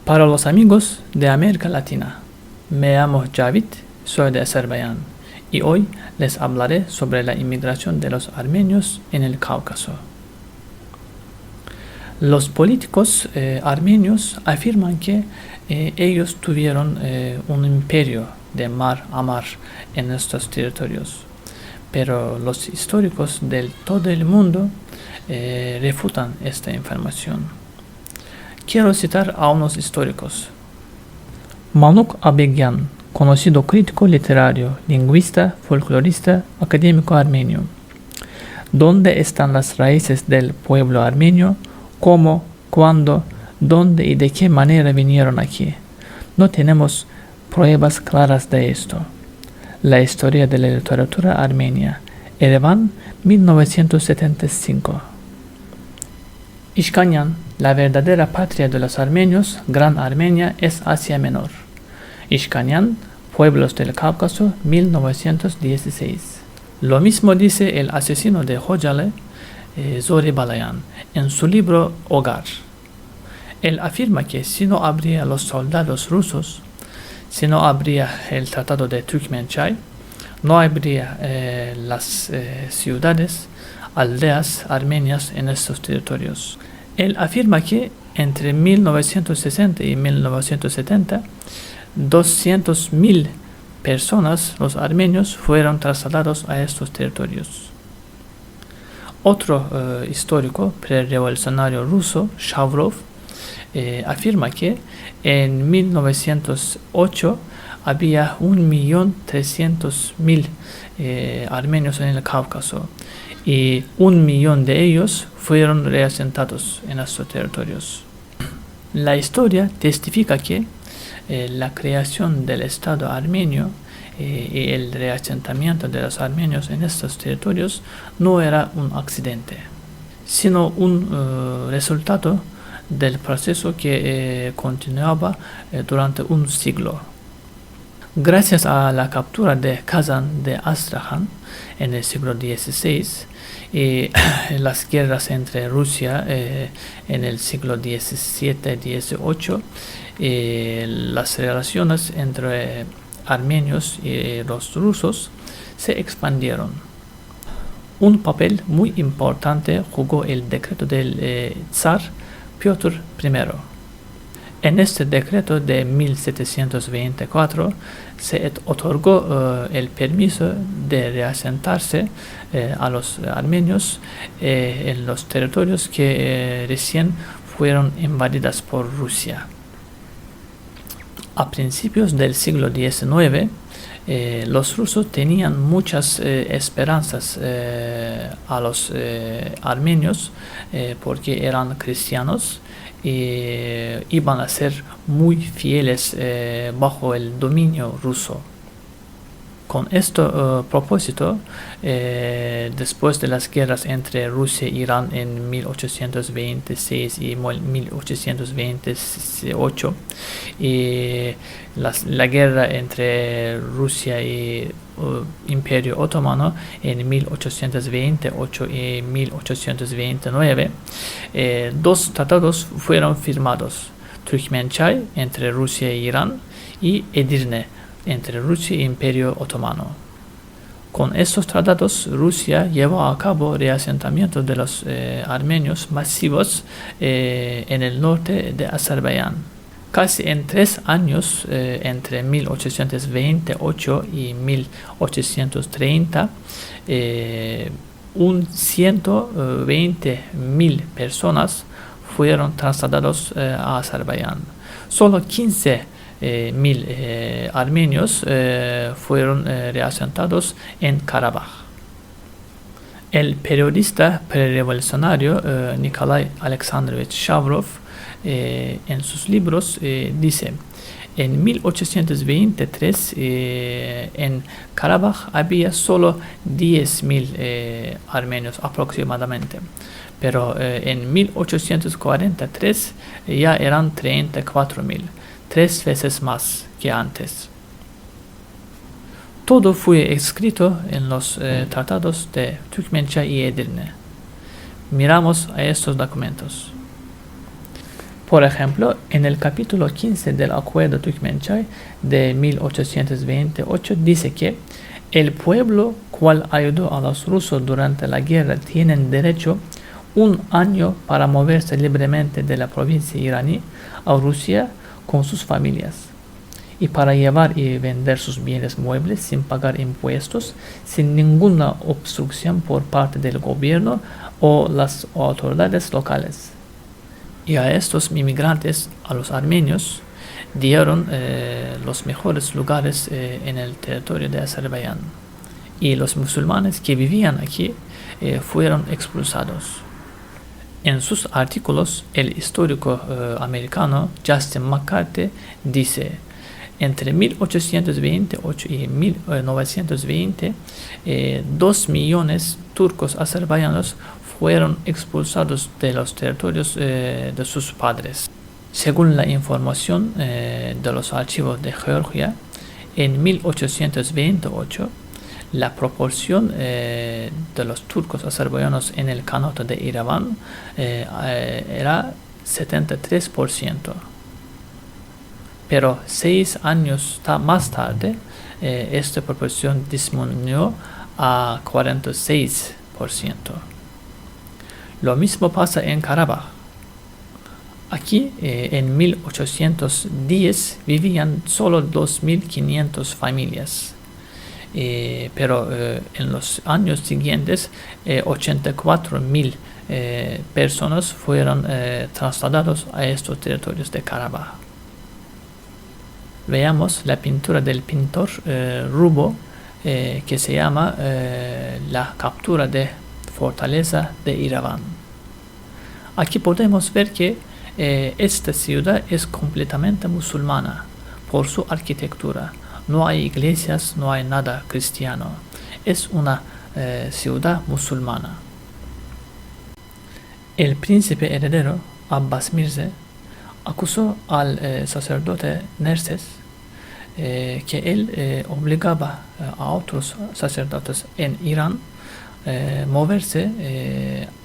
Para los amigos de América Latina, me llamo Javid, soy de Azerbaiyán y hoy les hablaré sobre la inmigración de los armenios en el Cáucaso. Los políticos armenios afirman que ellos tuvieron un imperio de mar a mar en estos territorios, pero los históricos de todo el mundo refutan esta información. Quiero citar a unos históricos. Manuk Abegyan, conocido crítico literario, lingüista, folclorista, académico armenio. ¿Dónde están las raíces del pueblo armenio? ¿Cómo? ¿Cuándo? ¿Dónde y de qué manera vinieron aquí? No tenemos pruebas claras de esto. La historia de la literatura armenia. Erevan, 1975. Ishkanyan, la verdadera patria de los armenios, Gran Armenia, es Asia Menor. Ishkanyan, Pueblos del Cáucaso, 1916. Lo mismo dice el asesino de Hojale, Zori Balayan, en su libro Hogar. Él afirma que si no habría los soldados rusos, si no habría el Tratado de Turkmenchay, no habría las ciudades, aldeas armenias en estos territorios. Él afirma que entre 1960 y 1970, 200.000 personas, los armenios, fueron trasladados a estos territorios. Otro histórico prerevolucionario ruso, Shavrov, afirma que en 1908 había 1.300.000 armenios en el Cáucaso y 1 millón de ellos fueron reasentados en estos territorios. La historia testifica que la creación del Estado armenio y el reasentamiento de los armenios en estos territorios no era un accidente, sino un resultado del proceso que continuaba durante un siglo. Gracias a la captura de Kazán de Astraján en el siglo XVI y las guerras entre Rusia en el siglo XVII-XVIII, las relaciones entre armenios y los rusos se expandieron. Un papel muy importante jugó el decreto del zar Piotr I. En este decreto de 1724 se otorgó el permiso de reasentarse a los armenios en los territorios que recién fueron invadidas por Rusia. A principios del siglo XIX, los rusos tenían muchas esperanzas a los armenios porque eran cristianos y iban a ser muy fieles bajo el dominio ruso. Con este propósito, después de las guerras entre Rusia e Irán en 1826 y 1828, y la guerra entre Rusia y Imperio Otomano en 1828 y 1829, dos tratados fueron firmados: Turkmenchay entre Rusia e Irán y Edirne entre Rusia e Imperio Otomano. Con estos tratados, Rusia llevó a cabo reasentamientos de los armenios masivos en el norte de Azerbaiyán. Casi en 3 años, entre 1828 y 1830, 120.000 personas fueron trasladados a Azerbaiyán. Solo 15.000 armenios fueron reasentados en Karabaj. El periodista prerevolucionario Nikolai Alexandrovich Shavrov en sus libros dice: en 1823 en Karabaj había solo 10.000 armenios aproximadamente, pero en 1843 ya eran 34.000. 3 veces más que antes. Todo fue escrito en los tratados de Turkmenchay y Edirne. Miramos a estos documentos. Por ejemplo, en el capítulo 15 del Acuerdo Türkmençay de 1828 dice que el pueblo cual ayudó a los rusos durante la guerra tienen derecho 1 año para moverse libremente de la provincia iraní a Rusia con sus familias y para llevar y vender sus bienes muebles sin pagar impuestos, sin ninguna obstrucción por parte del gobierno o las autoridades locales. Y a estos inmigrantes, a los armenios, dieron los mejores lugares en el territorio de Azerbaiyán. Y los musulmanes que vivían aquí fueron expulsados. En sus artículos, el histórico americano Justin McCarthy dice: entre 1828 y 1920, 2 millones turcos azerbaiyanos fueron expulsados de los territorios de sus padres. Según la información de los archivos de Georgia, en 1828 la proporción de los turcos azerbaiyanos en el Kanato de Irán era 73%. Pero 6 años más tarde, esta proporción disminuyó a 46%. Lo mismo pasa en Karabaj. Aquí, en 1810, vivían solo 2.500 familias. Pero en los años siguientes, 84.000 personas fueron trasladados a estos territorios de Karabaj. Veamos la pintura del pintor Rubo, que se llama La captura de fortaleza de Irán. Aquí podemos ver que esta ciudad es completamente musulmana por su arquitectura. No hay iglesias, no hay nada cristiano. Es una ciudad musulmana. El príncipe heredero Abbas Mirza acusó al sacerdote Nerses que él obligaba a otros sacerdotes en Irán moverse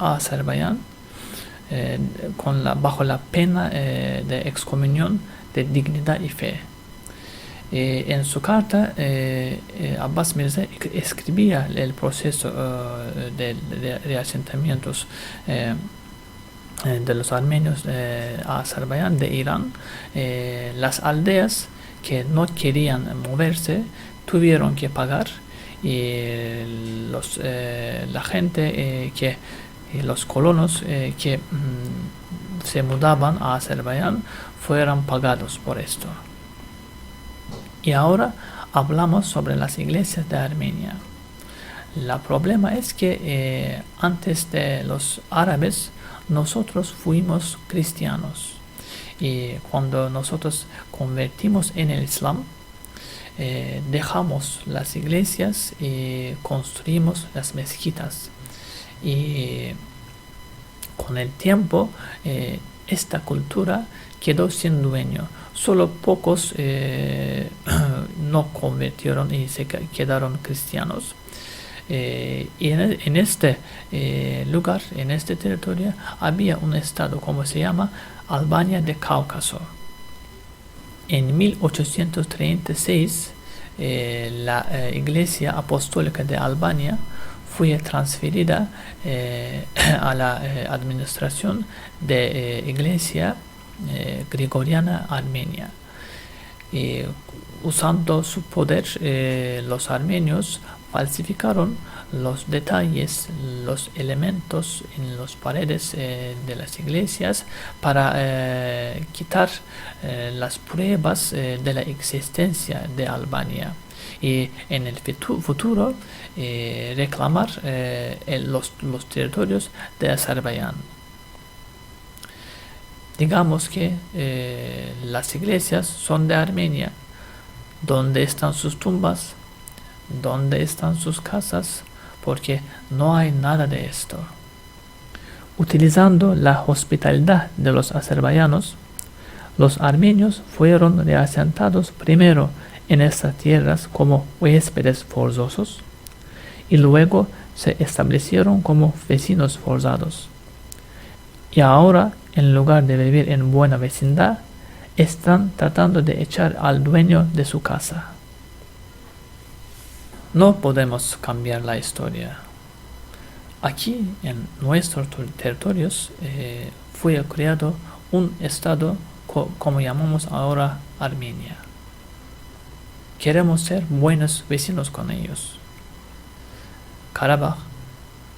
a Azerbaiyán bajo la pena de excomunión de dignidad y fe. En su carta, Abbas Mirza escribía el proceso de reasentamientos de los armenios a Azerbaiyán de Irán. Las aldeas que no querían moverse tuvieron que pagar, y la gente los colonos que se mudaban a Azerbaiyán fueron pagados por esto. Y ahora hablamos sobre las iglesias de Armenia. El problema es que antes de los árabes nosotros fuimos cristianos, y cuando nosotros convertimos en el Islam, dejamos las iglesias y construimos las mezquitas, y con el tiempo esta cultura quedó sin dueño. Solo pocos no convirtieron y se quedaron cristianos. Y en este lugar, en este territorio, había un estado, como se llama, Albania de Cáucaso. En 1836, la Iglesia Apostólica de Albania fue transferida a la administración de Iglesia Gregoriana Armenia. Usando su poder, los armenios falsificaron los detalles, los elementos en las paredes de las iglesias para quitar las pruebas de la existencia de Albania, y en el futuro reclamar los territorios de Azerbaiyán. Digamos que las iglesias son de Armenia. ¿Dónde están sus tumbas? ¿Dónde están sus casas? Porque no hay nada de esto. Utilizando la hospitalidad de los azerbaiyanos, los armenios fueron reasentados primero en estas tierras como huéspedes forzosos, y luego se establecieron como vecinos forzados. Y ahora, en lugar de vivir en buena vecindad, están tratando de echar al dueño de su casa. No podemos cambiar la historia. Aquí, en nuestros territorios, fue creado un estado como llamamos ahora Armenia. Queremos ser buenos vecinos con ellos. Karabaj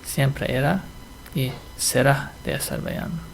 siempre era y será de Azerbaiyán.